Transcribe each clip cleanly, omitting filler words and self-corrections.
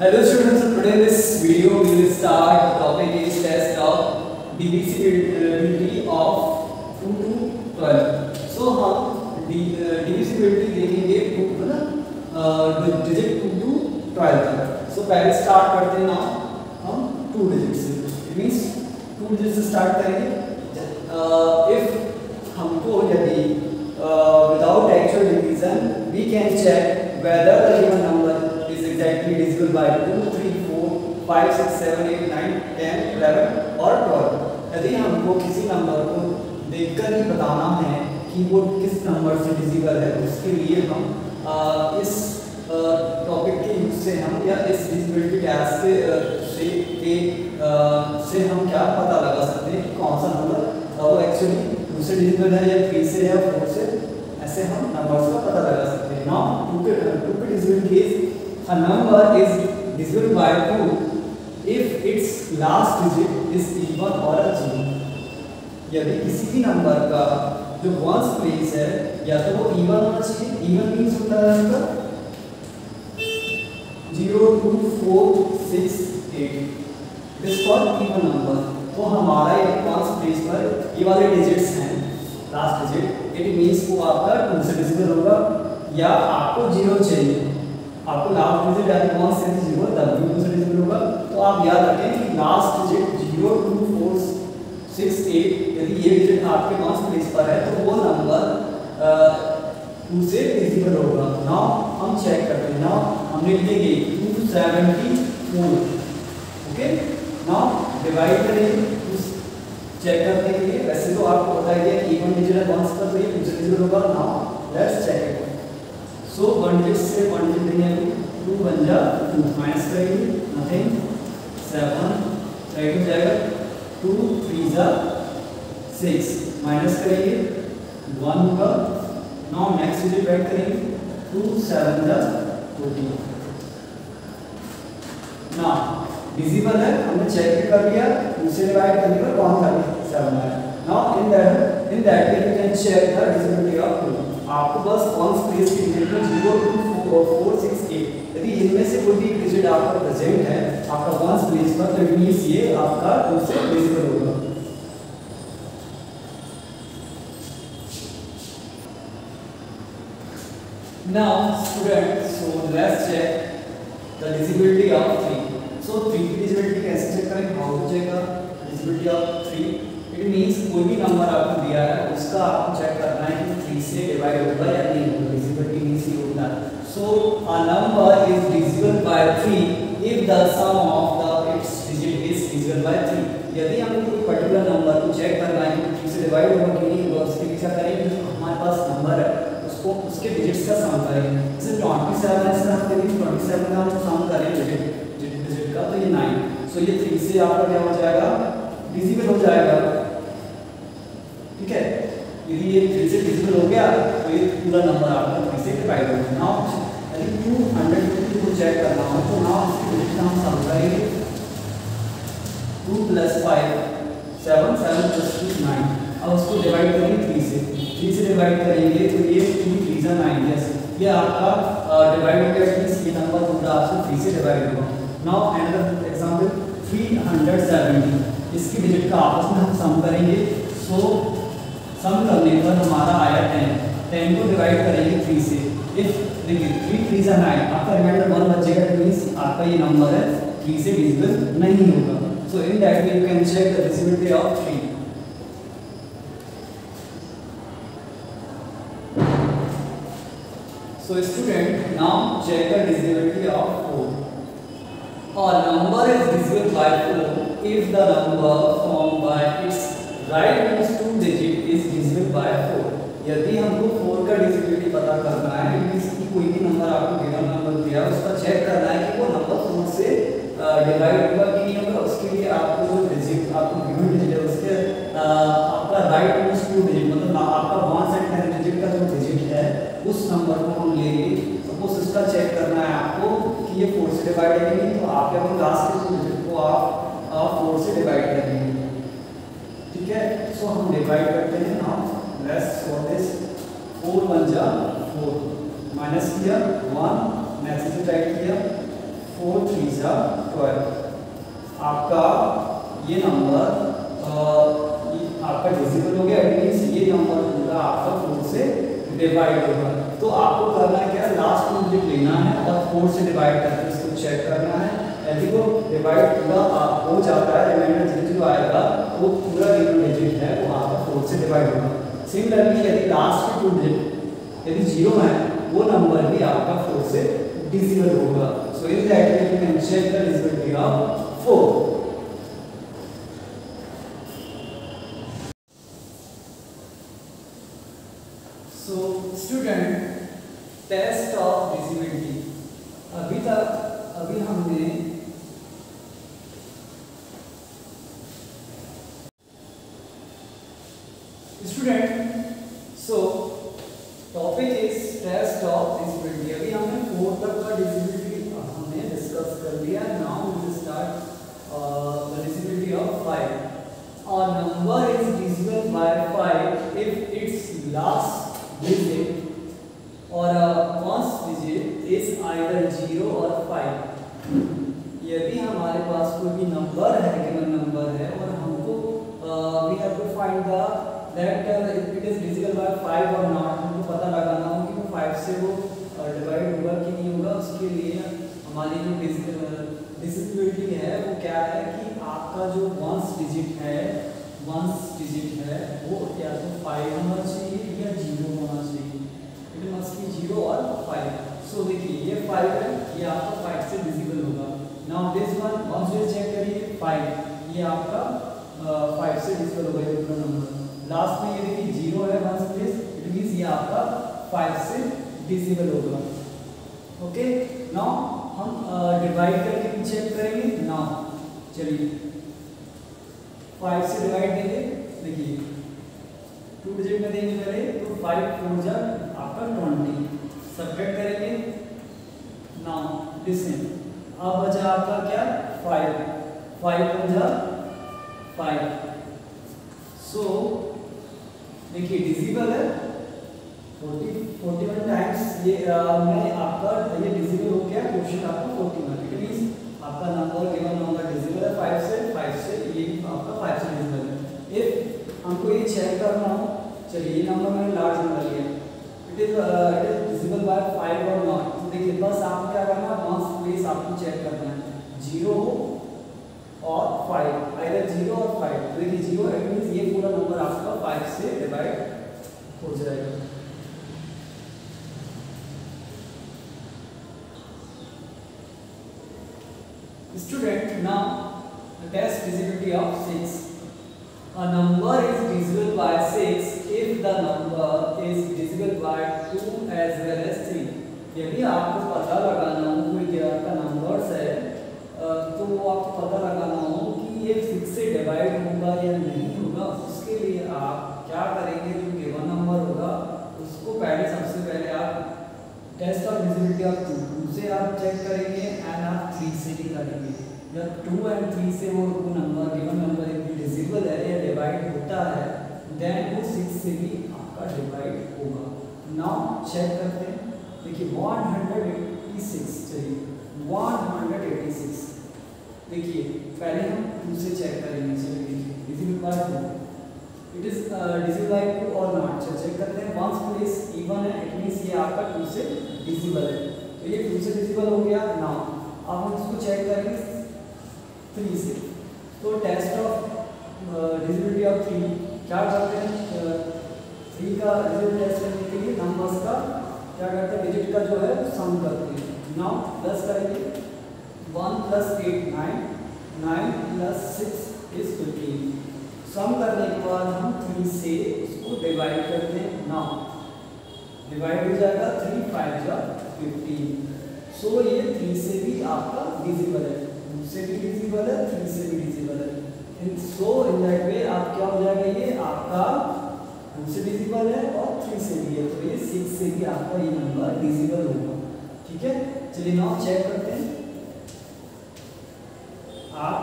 Hello students, so today in this video we will start the topic is test of divisibility of 2 to 12. So हम divisibility देखेंगे digit 2 to 12 तक. So पहले start करते हैं ना हम 2 डिजिट से. It means 2 डिजिट से स्टार्ट करेंगे. If हमको यदि without actual division we can check whether the given number is exactly divisible by 2, 3, 4, 5, 6, 7, 8, 9, 10, 11 और 12. यदि हमको किसी नंबर को देखकर ही बताना है कि वो किस नंबर से डिविजिबल है, उसके लिए हम इस टॉपिक के यूज से हम या इस डिविजिबिलिटी टेस्ट से हम क्या पता लगा सकते हैं कि कौन सा नंबर वो एक्चुअली 2 से डिविजिबल है या 3 से या 4 से. ऐसे हम नंबर्स का पता लगा सकते हैं. नाउ 2 के divisibility is a number is divisible by 2 if its last digit is even or a 0. यदि किसी भी नंबर का जो वंस प्लेस है या तो वो इवन होना चाहिए. इवन मींस होता है उसका 0, 2, 4, 6, 8. It is called even number. तो हमारा ये वंस प्लेस पर ये वाले डिजिट्स हैं लास्ट डिजिट. इट मींस वो आपका 2 से डिविजिबल होगा या आपको 0 चाहिए. आपको लास्ट डिजिट यानी कौन से 0 तब भी 2 से डिविजिबल होगा. तो आप याद रखें कि लास्ट डिजिट 0, 2, 4, 6, 8 यदि ये डिजिट आपके वंस प्लेस पर है तो वो नंबर 2 से डिविजिबल होगा. नाउ हम चेक करते हैं. नाउ हमने लिखेंगे 274. ओके, नाउ डिवाइड करेंगे चेक करने के लिए. वैसे तो आपको पता है कि इवन डिजिट है वंस पर तो ये 2 से डिविजिबल होगा. Now let's check it. So 1 digit से 1 डिजिट देंगे 2 बन जा 2 माइनस करेंगे नथिंग 7 राइट हो जाएगा. 2 3 जा 6 माइनस करेंगे 1 होगा. नाउ नेक्स्ट डिजिट ऐड करेंगे 2 7 जा 14. नाउ डिविजिबल है हमने चेक भी कर लिया. 2 से डिवाइड करने पर कौन था 7 आया. Now in that way you can check the divisibility of 2. आपको बस वंस प्लेस की डिजिट में 0, 2, 4, 6, 8 यदि इनमें से कोई भी डिजिट आपका प्रेजेंट है आपका वंस प्लेस पर तो इट मींस ये आपका 2 से डिविजिबल होगा. Now students, so let's check the divisibility of 3. So 3 की divisibility कैसे चेक करें? How to check the divisibility of 3? It means कोई भी नंबर आपको दिया है उसका आपको चेक करना है कि 3 से डिवाइड होगा या नहीं होगा. divisibility means ये होता है. So a number is divisible by 3 if the sum of its digit is divisible by 3. यदि हमको कोई पर्टिकुलर नंबर को चेक करना है कि 3 से डिवाइड होगा कि नहीं होगा उसके लिए क्या करेंगे? हमारे पास नंबर है उसको उसके डिजिट्स का सम करेंगे. जैसे 27 है इसका हम करेंगे 27 का हम सम करेंगे डिजिट का तो ये 9. सो ये 3 से आपका क्या हो जाएगा? डिविजिबल हो जाएगा. ठीक है, यदि ये 3 से डिविजिबल हो गया तो ये पूरा नंबर आपका 3 से डिवाइड हो गया. नाउ यदि 250 को चेक करना हो तो नाउ इसके डिजिट का हम सम करेंगे 2 + 5 7 7 + 2 9. अब उसको डिवाइड करेंगे 3 से. 3 से डिवाइड करेंगे तो ये 2 3 जा 9. यस, ये आपका डिवाइड हो गया. मींस ये नंबर पूरा आपसे 3 से डिवाइड होगा. Now another example 370. इसकी डिजिट का आपस में हम सम करेंगे. सो सम करने पर हमारा आया 10. 10 को डिवाइड करेंगे 3 से. इफ देखिए 3 3 जा 9 आपका रिमाइंडर 1 बचेगा. मींस आपका ये नंबर है 3 से डिविजिबल नहीं होगा. So in that way you can check the divisibility of 3. So student, now check the divisibility of 4. A number is divisible by 4 if the number formed by its rightmost 2 digit is divisible by 4. यदि हमको 4 का divisibility पता करना है कि कोई भी number आपको गिवन नंबर दिया उसका चेक करना है कि वो नंबर 4 से डिवाइड होगा कि नहीं होगा. उसके लिए आपको जो डिजिट आपको गिवन डिजिट है उसके आपका राइटमोस्ट 2 डिजिट मतलब आपका 1 से 10 डिजिट का जो डिजिट है उस नंबर को हम लेंगे. सपोज इसका चेक करना है आपको कि ये 4 से डिवाइड है कि नहीं तो आप क्या लास्ट के डिजिट को आप 4 से डिवाइड करेंगे. ठीक है, सो हम डिवाइड करते हैं. Now let's solve this. 4 1 जा 4 माइनस किया 1 नेक्स्ट डिजिट राइट किया 4 3 जा 12। आपका ये नंबर आपका डिजिबल हो गया, इट मींस ये नंबर पूरा आपका 4 से डिवाइड होगा। तो आपको करना क्या है, लास्ट में डिजिट लेना है और 4 से डिवाइड करके इसको चेक करना है। यदि वो डिवाइड पूरा हो जाता है, रिमाइंडर जो आएगा वो पूरा डिजिट है वो आपका 4 से डिवाइड होगा। सिमिलरली यदि लास्ट के 2 डिजिट यदि 0 है, वो नंबर भी आपका 4 से डिविजिबल होगा। So in that way you can check the divisibility of 4। So student, test of divisibility. अभी हमने student, so topic is test of divisibility. अभी हमने 4 तक का डिविजिबिलिटी हमने डिस्कस कर लिया। Now we will start the divisibility of 5। A number is divisible by 5 if its last digit or a first digit is either 0 or 5। यदि हमारे पास कोई भी नंबर है, गिवन नंबर है, और हमको we have to find the that it is divisible by 5 or not, हमको पता लगाना हो कि वो 5 से वो डिवाइड होगा कि नहीं होगा। उसके लिए हमारी जो डिविजिबिलिटी है वो क्या है कि आपका जो वंस डिजिट है वो या तो 5 होना चाहिए या 0 होना चाहिए। इट मस्ट बी 0 और 5। सो देखिए ये 5 है, ये आपका 5 से डिविजिबल होगा। Now this one once we check करिए 5, ये आपका 5 से डिविजिबल होगा ये पूरा नंबर। लास्ट में ये देखिए 0 है वंस प्लेस, इट मींस ये आपका 5 से डिविजिबल होगा। ओके, नाउ हम डिवाइड करके भी चेक करेंगे। नाउ चलिए 5 से डिवाइड देंगे। देखिए 2 डिजिट में देंगे पहले, तो 5 4 जा आपका 20, सब्ट्रैक्ट करेंगे। नाउ लिसन, अब बचा आपका क्या 5 1 जा 5। सो देखिए डिविजिबल है 41 टाइम्स। ये मैं आपका ये डिविजिबल हो गया, क्वेश्चन आपका 41। इट मींस आपका नंबर गिवन नंबर डिविजिबल है 5 से ये आपका 5 से डिविजिबल है। इफ हमको ये चेक करना हो, चलिए ये नंबर मैंने लार्ज नंबर लिया, इट इज डिविजिबल बाय 5 और नॉट। तो देखिए बस आपको क्या करना है, वंस प्लेस आपको चेक करना है 0 और 5, आइदर 0 और 5। तो देखिए 0 इट मींस ये पूरा नंबर आपका 5 से डिवाइड हो जाएगा। Student, now test divisibility of 6. A number is divisible by 6 if the number is divisible by 2 as well as 3। यदि आपको पता लगाना हो कोई गिवन का नंबर्स है, तो वो आपको पता लगाना हो कि ये 6 से डिवाइड होगा या नहीं होगा, उसके लिए आप क्या करेंगे, जो गिवन नंबर होगा उसको सबसे पहले आप टेस्ट ऑफ डिविजिबिलिटी ऑफ 2 से आप चेक करेंगे एंड आप 3 से भी करेंगे। जब 2 एंड 3 से वो नंबर गिवन नंबर डिविजिबल है या डिवाइड होता है, देन वो 6 से भी आपका डिवाइड होगा। नाउ चेक करते हैं। देखिए 186, चलिए 186। देखिए पहले हम 2 से चेक करेंगे। चलिए देखिए divisible by 2, it is divisible bye 2 और नॉट। चेक करते हैं, वंस प्लेस इवन है, इट मींस ये आपका 2 से डिविजिबल है, तो ये 2 से डिविजिबल हो गया। नाउ अब हम इसको चेक करेंगे 3 से। तो टेस्ट ऑफ डिविजिबिलिटी ऑफ 3 क्या करते हैं, 3 का डिजिट टेस्ट करने के लिए नंबर्स का क्या करते हैं, डिजिट का जो है सम करते हैं। नाउ प्लस करेंगे 1 + 8 9, 9 + 6 इज 15। सम करने के बाद हम 3 से उसको डिवाइड करते हैं। नाउ डिवाइड हो जाएगा 3 5 जा 15। सो ये 3 से भी आपका डिविजिबल है, 2 से भी डिविजिबल है, 3 से भी डिविजिबल है। सो इन दैट वे आप क्या हो जाएगा, ये आपका 2 से डिविजिबल है और 3 से भी है, तो ये 6 से भी आपका ये नंबर डिविजिबल होगा। ठीक है, चलिए नाउ चेक करते हैं। आप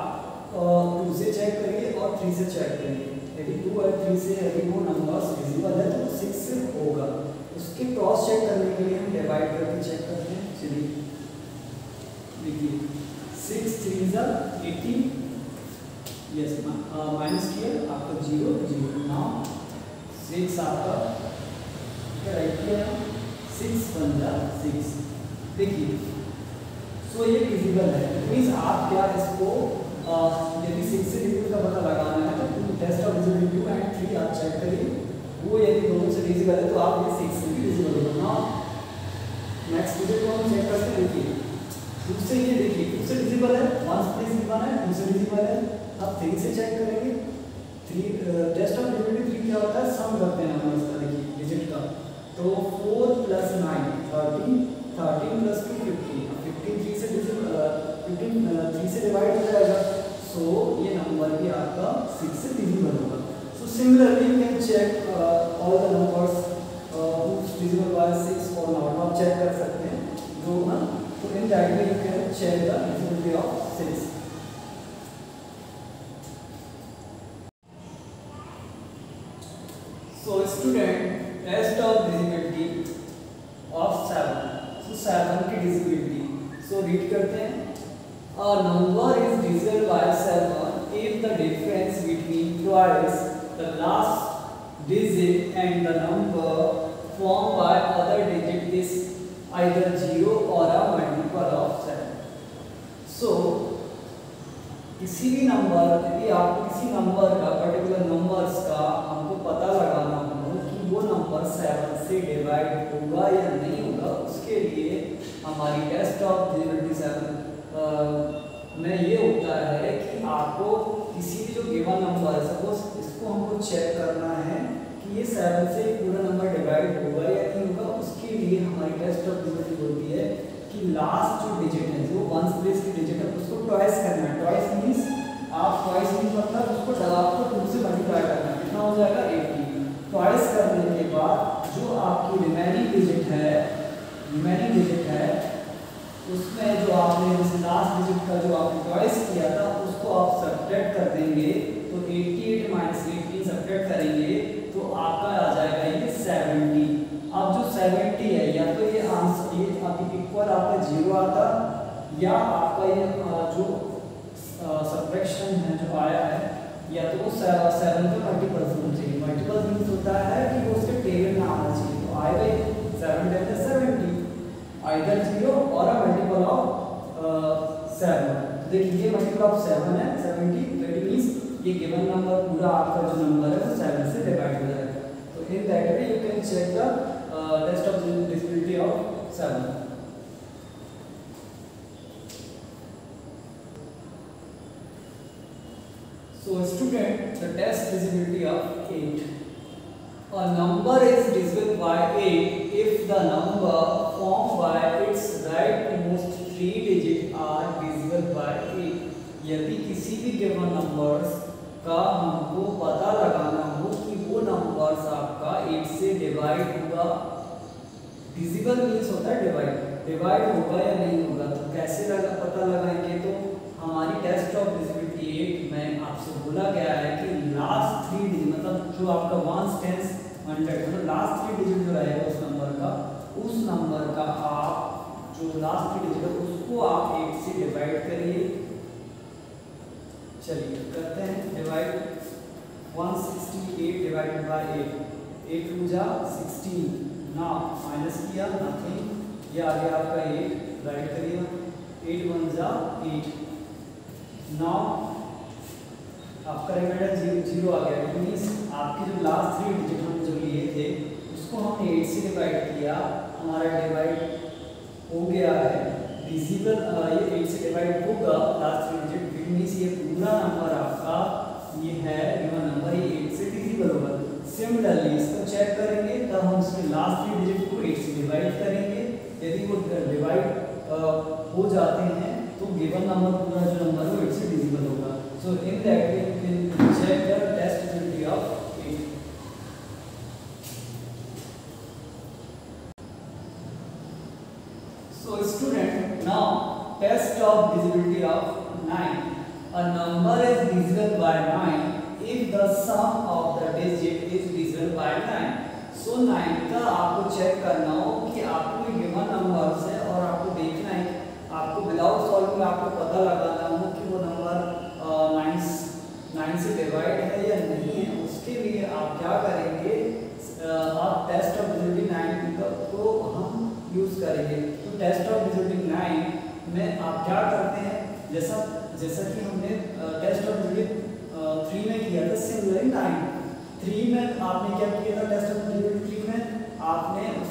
2 से चेक करिए और 3 से चेक करिए। यदि 2 और 3 से यदि वो नंबर्स डिविजिबल है तो 6 से होगा। उसके क्रॉस चेक करने के लिए हम डिवाइड करके चेक करते हैं। चलिए देखिए 6 3 जा 18, यस माइनस किया आपका 0 0 नाउ 6 आपका क्या राइट किया 6 1 जा 6। देखिए सो ये फिजिबल है, मीन्स आप क्या इसको यदि 6 से डिजिबल का पता लगाना है तो टेस्ट ऑफ डिजिबिलिटी 2 एंड 3 आप चेक करिए, वो यदि दोनों से डिजिबल है तो आप ये 6 से भी डिजिबल होगा ना। नेक्स्ट डिजिट को हम चेक करते हैं। देखिए 2 से ये देखिए 2 से डिजिबल है, 1 से डिजिबल है, 2 से डिजिबल है, अब 3 से चेक करेंगे। 3 टेस्ट ऑफ डिजिबिलिटी 3 क्या होता है, सम करते हैं हम इसका, देखिए डिजिट का, तो 4 + 9 13 13 + 2 15, 15 3 से डिजिबल 15 3 से डिवाइड हो जाएगा, सो ये नंबर भी आपका 6 से डिजिबल होगा। So similarly you can check all the numbers whose divisible by 6 or not, आप चेक कर सकते हैं जो ना, तो in that way you can check the divisibility of 6। So student, test of divisibility of 7, so 7 की divisibility, so read करते हैं, a number is divisible by 7 if the difference between twice the last digit and the number formed by other digit is either 0 or a multiple of 7। so किसी भी number, यदि आपको किसी number का particular numbers का हमको पता लगाना हो कि वो नंबर 7 से डिवाइड होगा या नहीं होगा, उसके लिए हमारी टेस्ट ऑफ डिजिबिलिटी 7 में ये होता है कि आपको किसी भी जो गिवन नंबर है, सपोज इसको हमको चेक करना है कि ये 7 से पूरा नंबर डिवाइड होगा या नहीं होगा, उसके लिए हमारी टेस्ट ऑफ डिजिबिलिटी होती है कि लास्ट जो डिजिट है, जो 1 प्लेस की डिजिट है, उसको ट्वाइस करना है। ट्वाइस मींस आप ट्वाइस मींस मतलब उसको आपको 2 से मल्टीप्लाई करना है, कितना हो जाएगा 80। ट्वाइस करने के बाद जो आपकी रिमेनिंग डिजिट है उसमें जो आपने जैसे लास्ट डिजिट का जो आपने ट्वाइस किया था उसको आप सब्ट्रैक्ट कर देंगे, तो 88 - 18 सब्ट्रैक्ट करेंगे तो आपका आ जाएगा ये 70। अब जो 70 है, या तो ये आंसर ये आपकी इक्वल आपका 0 आता, या आपका ये जो सब्ट्रैक्शन है जो आया है, या तो वो 7 का मल्टीपल होना चाहिए। मल्टीपल मींस होता है कि वो उसके टेबल में आना चाहिए, तो आएगा 7 × 70 आइदर 0 और अ मल्टीपल ऑफ 7। देखिए ये मल्टीपल ऑफ 7 है 70, तो इट मींस ये गिवन नंबर पूरा आपका जो नंबर है वो 7 से डिवाइड हो जाएगा। तो in that way you can check the test of divisibility of 7। So student, the test divisibility of 8. A number is divisible by 8 if the number formed by its rightmost 3 digits are divisible by 8। यदि किसी भी given numbers का हमको पता लगाना हो कि वो नंबर्स आपका 8 से डिवाइड होगा, डिविजिबल मींस होता है डिवाइड होगा या नहीं होगा, तो कैसे पता लगाएंगे, तो हमारी टेस्ट ऑफ डिविजिबिलिटी 8 में आपसे बोला गया है कि लास्ट 3 डिजिट, मतलब जो आपका 1 10 100, मतलब लास्ट 3 डिजिट जो रहेगा उस नंबर का आप जो लास्ट 3 डिजिट है उसको आप 8 से डिवाइड करिए। चलिए करते हैं डिवाइड। 168 डिवाइडेड बाय 8, 8 2 जा 16, ना माइनस किया नथिंग, ये आ गया आपका 8, राइट करिए, 8 1 जा 8, नाउ आपका रिमाइंडर 0 आ गया, मींस आपके जो लास्ट 3 डिजिट हम जो लिए थे उसको हमने 8 से डिवाइड किया, हमारा डिवाइड हो गया है डिविजिबल, ये 8 से डिवाइड होगा लास्ट 3 डिजिट, मींस ये पूरा नंबर आपका ये है गिवन नंबर, ये 8 से डिविजिबल होगा। सिमिलरली इसको चेक करेंगे तब हम इसके लास्ट 3 डिजिट को 8 से डिवाइड करेंगे, यदि वो डिवाइड हो जाते हैं तो गिवन नंबर पूरा जो नंबर है वो 8 से डिविजिबल होगा। So in that way you can check the test divisibility of 8। So student, now test of divisibility of 9. A number is divisible by 9 if the sum of the digit is divisible by 9. So 9 का आपको check करना हो कि आपको given numbers है और आपको देखना है आपको विदाउट सॉल्व में आपको पता लगाना हो कि वो नंबर 9 से डिवाइड है या नहीं है, उसके लिए आप क्या करेंगे, आप टेस्ट ऑफ डिजिबिलिटी 9 को हम यूज़ करेंगे। तो टेस्ट ऑफ डिजिबिलिटी 9 में आप क्या करते हैं, जैसा कि हमने टेस्ट ऑफ डिजिबिलिटी 3 में किया था, सिमिलरली 3 में आपने क्या किया था, टेस्ट ऑफ डिजिबिलिटी 3 में आपने उस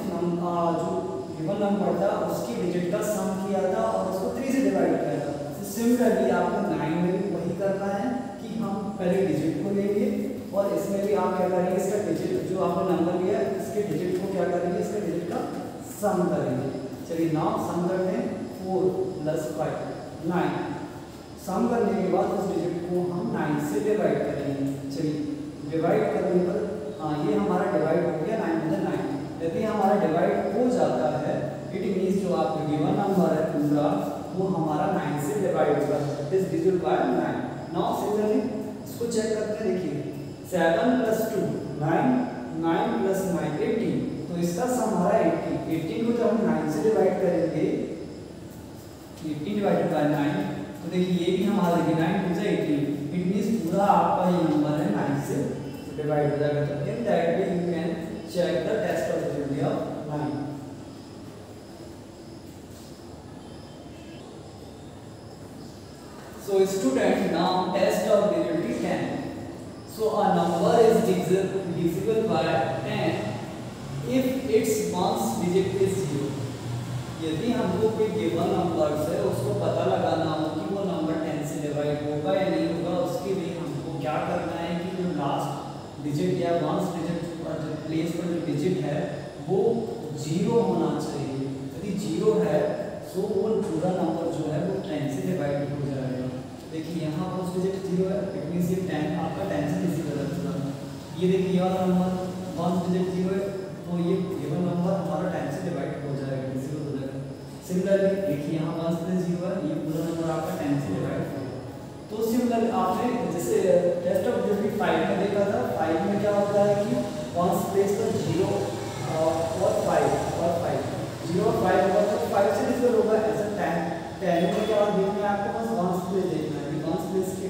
जो गिवन नंबर था उसकी डिजिट का सम किया था और उसको 3 से डिवाइड किया था। तो सिमिलरली आपको 9 में भी वही करना है कि हम पहले डिजिट को लेंगे और इसमें भी आप क्या करेंगे, इसका डिजिट जो आपने नंबर लिया है इसके डिजिट को क्या करेंगे, इसके डिजिट का सम करेंगे। चलिए नाउ सम करते हैं, 4 + 5 9। सम करने के बाद उस डिजिट को हम 9 से डिवाइड करेंगे। चलिए डिवाइड करने पर ये हमारा डिवाइड हो गया 9 में 9। यदि हमारा डिवाइड हो जाता है इट मींस जो आपका गिवन नंबर है पूरा वो हमारा 9 से डिवाइड होगा, it is divisible bye 9। Now similarly इसको चेक करते हैं, देखिए 7 + 2 9, 9 + 9 18, तो इसका सम हमारा 18 को जब हम 9 से डिवाइड करेंगे 18 डिवाइडेड बाय 9, तो देखिए ये भी हमारा 9 × 18, इट मींस पूरा आपका ये नंबर है 9 से डिवाइड हो जाएगा। तो in that way you can check the test of digibility of 9. So student, now test of digibility 10. So a number is divisible by 10 if its ones digit is 0. यदि हमको कोई गिवन नंबर है उसको पता लगाना हो कि वो नंबर 10 से डिवाइड होगा या नहीं होगा, उसके लिए हमको क्या करना है कि जो लास्ट डिजिट या वंस डिजिट प्लेस पर जो डिजिट है वो 0 होना चाहिए। यदि 0 है तो वो पूरा नंबर जो है वो 10 से डिवाइड हो जाएगा। देखिए यहाँ पर उस डिजिट 0 है, इट मींस ये 10 आपका 10 से डिविजिबल है पूरा। ये देखिए ये वाला नंबर वंस डिजिट 0 है तो ये गिवन नंबर हमारा 10 से डिवाइड हो जाएगा, डिविजिबल हो जाएगा। सिमिलरली देखिए यहाँ वंस डिजिट 0 है, ये पूरा नंबर आपका 10 से डिवाइड होगा। तो सिमिलर आपने जैसे टेस्ट ऑफ डिजिबिलिटी 5 में देखा था, 5 में क्या होता है कि वंस प्लेस पर 0 और 5 0 और 5 होगा तो 5 से डिविजिबल होगा। ऐसा 10 में क्या देखना है आपको, बस वंस प्लेस देखना है कि वंस प्लेस के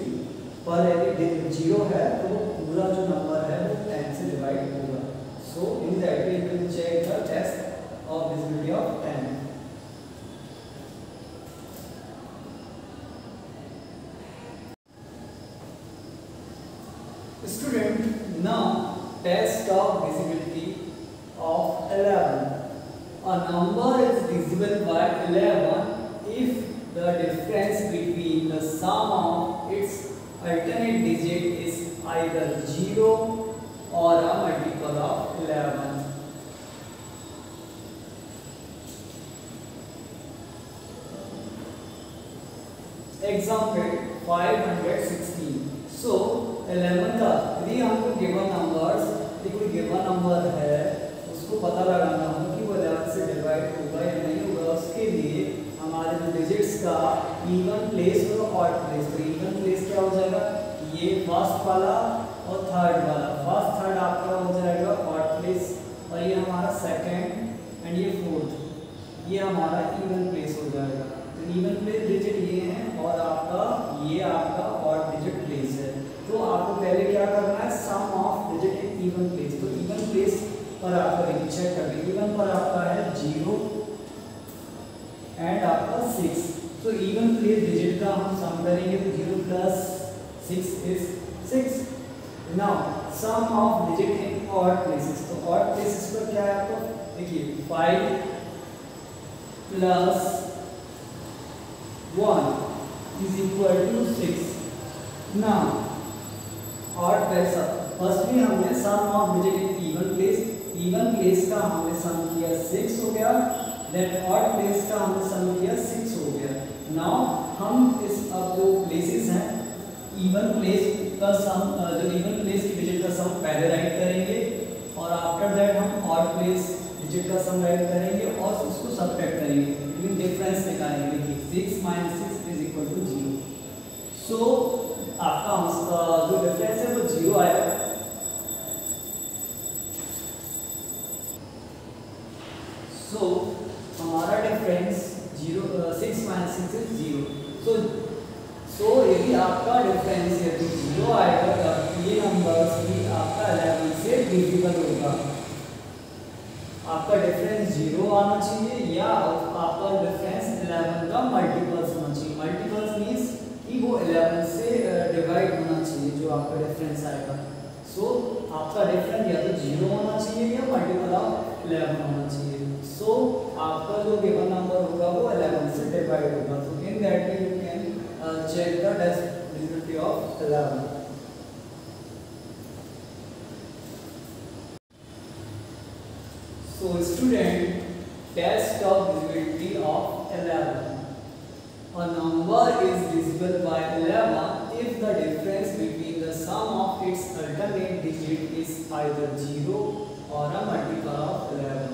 पर यदि 0 है तो वो पूरा जो नंबर है वो 10 से डिवाइड होगा। So in that way you can check the test of divisibility of 10। Student, now test of divisibility of 11. A number is divisible by 11 if the difference between the sum of its alternate digit is either 0 or a multiple of 11. Example 516. So 11 का यदि हमको given numbers, कोई given number है उसको पता लगाना हो कि वो 11 से डिवाइड होगा या नहीं होगा, उसके लिए हमारे जो डिजिट्स का इवन प्लेस और ऑड प्लेस, तो इवन प्लेस क्या हो जाएगा, ये फर्स्ट वाला और थर्ड वाला, फर्स्ट थर्ड आपका हो जाएगा ऑड प्लेस और ये हमारा सेकंड एंड ये फोर्थ, ये हमारा इवन प्लेस हो जाएगा। तो इवन प्लेस डिजिट ये है और ये आपका ऑड डिजिट प्लेस है। तो आपको पहले क्या करना है, sum of digit in even place. तो इवन प्लेस पर आपका देखिए चेक करिए, इवन पर आपका है 0 एंड आपका 6। तो इवन प्लेस डिजिट का हम सम करेंगे तो 0 + 6 is 6। Now sum of digit in odd places, तो ऑड प्लेसेस पर क्या है आपको देखिए 5 + 1 = 6। नाउ ऑड प्लेस, फर्स्टली हमने sum of digit in even place का हमने सम किया 6 हो गया, देन ऑड प्लेस का हमने सम किया 6 हो गया। नाउ हम इस अब जो प्लेसेस हैं इवन प्लेस का सम, जो इवन प्लेस की डिजिट का सम पहले राइट करेंगे और आफ्टर दैट हम ऑड प्लेस डिजिट का सम राइट करेंगे और उसको सबट्रैक्ट करेंगे, बिटवीन डिफरेंस निकालेंगे। देखिए 6 - 6 = 0। सो आपका जो डिफरेंस है वो 0 आएगा। सो हमारा डिफरेंस 6 - 6 is 0। डिविजिबल होगा। आपका डिफरेंस 0 आना चाहिए या आपका डिफरेंस 11 का मल्टीपल्स होना चाहिए। मल्टीपल्स मीन्स कि वो 11 से डिवाइड होना चाहिए जो आपका डिफरेंस आएगा। सो आपका डिफरेंस या तो 0 होना चाहिए या मल्टीपल ऑफ 11 होना चाहिए। सो आपका जो गिवन नंबर होगा वो 11 से डिवाइड होगा। तो in that way you can check the divisibility of 11। So student, test of divisibility of 11. A number is divisible by 11 if the difference between the sum of its alternate digit is either 0 or a multiple of 11.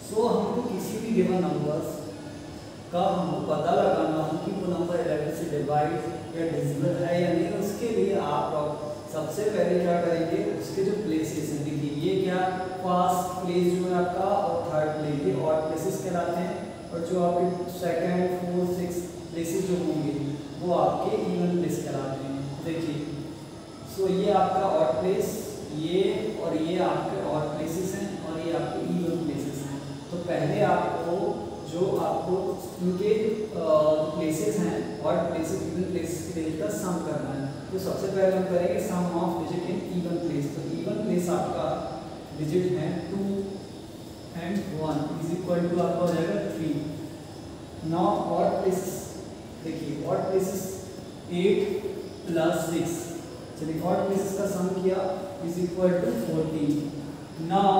So हमको किसी भी given numbers का हमको पता लगाना हो कि वो नंबर 11 से डिवाइड या डिविजिबल है या नहीं। उसके लिए आप सबसे पहले क्या करेंगे, उसके जो प्लेसेस हैं, देखिए ये क्या फर्स्ट प्लेस जो है आपका और थर्ड प्लेस, ये ऑड प्लेसेस कहलाते हैं। और जो आपके सेकंड, फोर्थ, सिक्स प्लेसेस जो होंगे वो आपके इवन प्लेस कहलाते हैं। देखिए सो ये आपका ऑड प्लेस, ये और ये आपके ऑड प्लेसेस हैं और ये आपके इवन प्लेसेस हैं। तो पहले आपको जो आपको इनके प्लेसेस हैं, ऑड प्लेसेस, इवन प्लेसेस के डिजिट का सम करना है। तो सबसे पहले हम करेंगे sum of digit in even place. तो इवन प्लेस आपका डिजिट है 2 and 1 इज इक्वल टू आपका हो जाएगा 3। नाउ ऑड प्लेसेस, देखिए ऑड प्लेसेस 8 प्लस 6, चलिए ऑड प्लेसेस का सम किया इज इक्वल टू 14। नाउ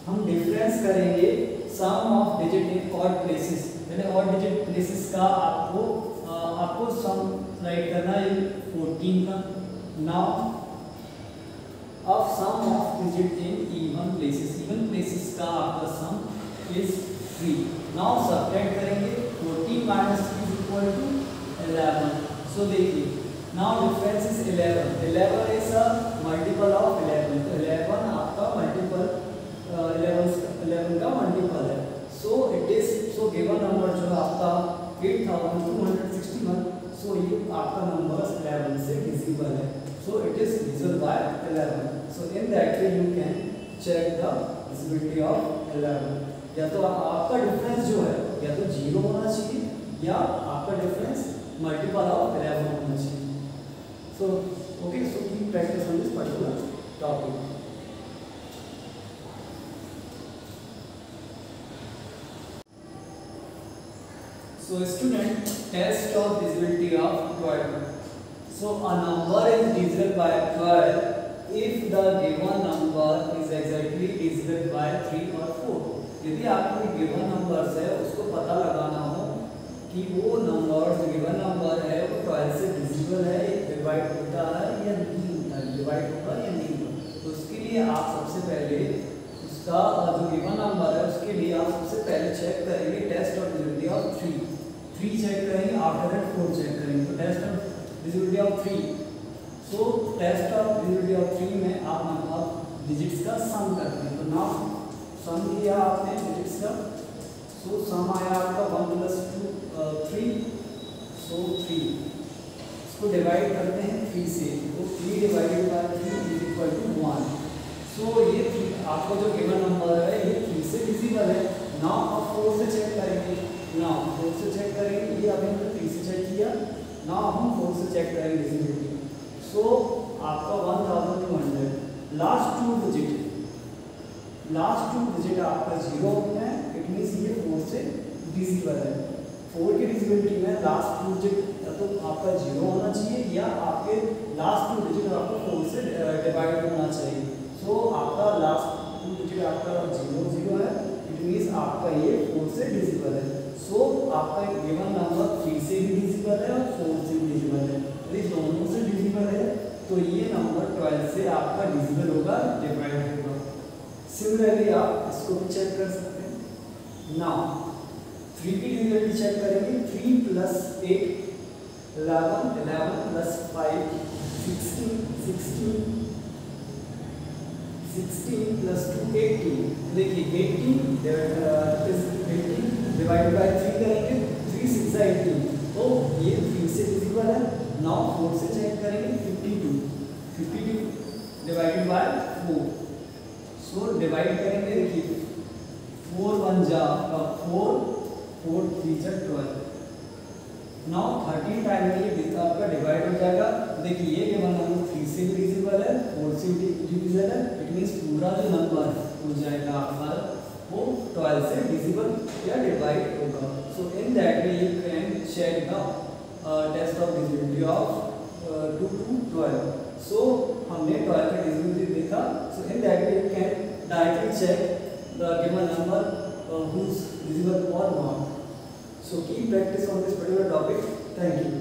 हम डिफरेंस करेंगे sum of digit in odd places. पहले ऑड डिजिट प्लेसेस का आपको सम राइट करना है 14 का। नाउ अब sum of digit in even places, even places का आपका सम इज 3। नाउ सब्ट्रैक्ट करेंगे 14 minus 3 is equal to 11। So देखिए now difference is 11, 11 is a multiple of 11। तो 11 आपका मल्टीपल 11 का मल्टीपल है। So it is, so given number जो है आपका 8261। सो ये आपका नंबर 11 से डिविजिबल है। So it is divisible by 11। So in that way you can check the divisibility of 11। या तो आपका डिफरेंस जो है या तो 0 होना चाहिए या आपका डिफरेंस मल्टीपल ऑफ 11 होना चाहिए। So okay, so keep practice on this particular topic. So student, test of divisibility of 12. So a number is divisible by 12 if the given number is exactly divisible by 3 or 4. यदि आपको given numbers है उसको पता लगाना हो कि वो number जो गिवन नंबर है वो 12 से डिविजिबल है, डिवाइड होता है या नहीं होता है, डिवाइड होगा या नहीं होगा। तो उसके लिए आप सबसे पहले उसका जो गिवन नंबर है उसके लिए आप सबसे पहले चेक करेंगे test of divisibility of 3 check करेंगे, आफ्टर दैट 4 चेक करेंगे। तो test of divisibility of 3, so test of divisibility of 3 में आप डिजिट्स का सम करते हैं। तो नाउ सम किया आपने डिजिट्स का, सो सम आया आपका 1 + 2 3, सो 3 इसको डिवाइड करते हैं 3 से। तो 3 divided by 3 is equal to 1। So ये 3 आपको जो गिवन नंबर है ये 3 से डिविजिबल है। नाउ आप 4 से चेक करेंगे, नाउ 4 से चेक करेंगे, ये अभी हमने 3 से चेक किया। नाउ हम 4 से चेक करेंगे डिविजिबिलिटी। सो आपका 1200, लास्ट टू डिजिट आपका 0 होता है, इट मींस ये 4 से डिविजिबल है। 4 की डिविजिबिलिटी में लास्ट टू डिजिट या तो आपका 0 होना चाहिए या आपके लास्ट टू डिजिट आपको 4 से डिवाइड होना चाहिए। सो आपका लास्ट टू डिजिट आपका 0 है, इट मींस आपका ये 4 से डिविजिबल है। सो आपका गिवन नंबर 3 से भी डिविजिबल है और 4 से भी डिविजिबल है। यदि दोनों से डिविजिबल है तो ये नंबर 12 से आपका डिविजिबल होगा, डिवाइड होगा। सिमिलरली आप इसको भी चेक कर सकते हैं। नाउ 3 की डिविजिबिलिटी चेक करेंगे, 3 + 8 11, 11 + 5 16, 16 + 2 18। देखिए 18 डिवाइड बाय 3 करेंगे, 3 6 18, तो ये 3 से डिविजिबल है। नाउ 4 से चेक करेंगे, 52 डिवाइडेड बाय 4, सो डिवाइड करेंगे, देखिए 4 1 जा आपका 4, 4 3 जा 12। नाउ 13 टाइम में ये आपका डिवाइड हो जाएगा। देखिए ये गिवन नंबर 3 से भी डिविजिबल है, 4 से भी डिविजिबल है, इट मींस पूरा जो नंबर हो जाएगा आपका वो 12 से डिविजिबल या डिवाइड होगा। So in that way you can check the test of divisibility of 2 to 12। So हमने 12 का डिविजिबिलिटी देखा। So in that way you can directly check the given number who is divisible or not. So keep practice on this particular topic. Thank you.